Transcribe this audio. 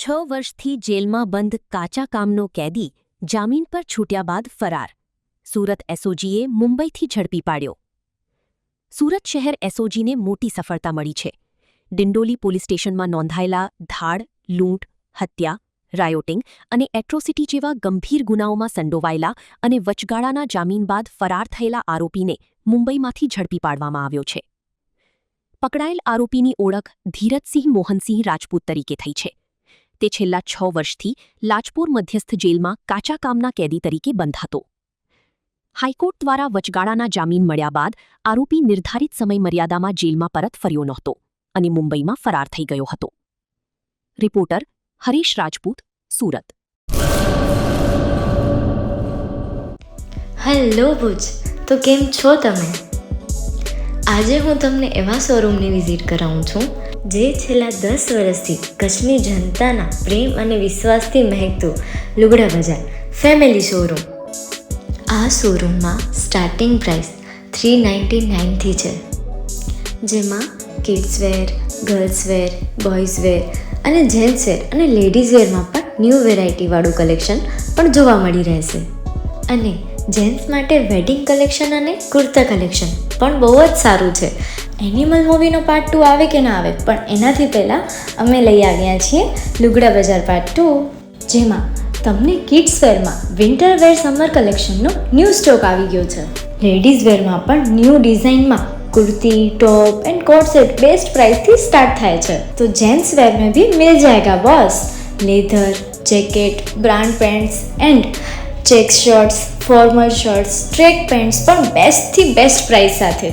વર્ષથી જેલમાં બંધ કાચા કામનો કેદી જામીન પર છૂટ્યા બાદ ફરાર. સુરત એસઓજીએ મુંબઈથી ઝડપી પાડ્યો. સુરત શહેર એસઓજીને મોટી સફળતા મળી છે. ડિંડોલી પોલીસ સ્ટેશનમાં નોંધાયેલા ધાડ, લૂંટ, હત્યા, રાયોટિંગ અને એટ્રોસિટી જેવા ગંભીર ગુનાઓમાં સંડોવાયેલા અને વચગાળાના જામીન બાદ ફરાર થયેલા આરોપીને મુંબઈમાંથી ઝડપી પાડવામાં આવ્યો છે. પકડાયેલ આરોપીની ઓળખ ધીરજસિંહ મોહનસિંહ રાજપૂત તરીકે થઈ છે. તે છેલ્લા 6 વર્ષથી લાજપોર મધ્યસ્થ જેલમાં કાચા કામના કેદી તરીકે બંધ હતો. હાઈકોર્ટ દ્વારા વચગાળાના જામીન મળ્યા બાદ આરોપી નિર્ધારિત સમય મર્યાદામાં જેલમાં પરત ફર્યો નહોતો અને મુંબઈમાં ફરાર થઈ ગયો હતો. રિપોર્ટર હરીશ રાજપૂત, સુરત. હેલો ભુજ, તો કેમ છો તમે? આજે હું તમને એવા શોરૂમની વિઝિટ કરાવું છું જે છેલ્લા 10 વર્ષથી કચ્છની જનતાના પ્રેમ અને વિશ્વાસથી મહેકતું લુગડા બજાર ફેમિલી શોરૂમ. આ શોરૂમમાં સ્ટાર્ટિંગ પ્રાઇસ 399થી છે, જેમાં કિડ્સવેર, ગર્લ્સવેર, બોયઝવેર અને જેન્ટ્સવેર અને લેડીઝવેરમાં પણ ન્યૂ વેરાયટીવાળું કલેક્શન પણ જોવા મળી રહેશે. અને જેન્ટ્સ માટે વેડિંગ કલેક્શન અને કુર્તા કલેક્શન પણ બહુ જ સારું છે. એનિમલ મૂવીનો પાર્ટ 2 આવે કે ના આવે, પણ એનાથી પહેલાં અમે લઈ આવ્યા છીએ લુગડા બજાર પાર્ટ 2, જેમાં તમને કિડ્સવેરમાં વિન્ટરવેર સમર કલેક્શનનો ન્યૂ સ્ટોક આવી ગયો છે. લેડીઝવેરમાં પણ ન્યૂ ડિઝાઇનમાં kurti, top and coat set best price थी स्टार्ट थाय छे. तो जेंट्स वेर में भी मिल जाएगा boss. Leather, jacket, brand pants and check shirts, formal shirts, track pants પણ બેસ્ટ થી બેસ્ટ પ્રાઇસ સાથે.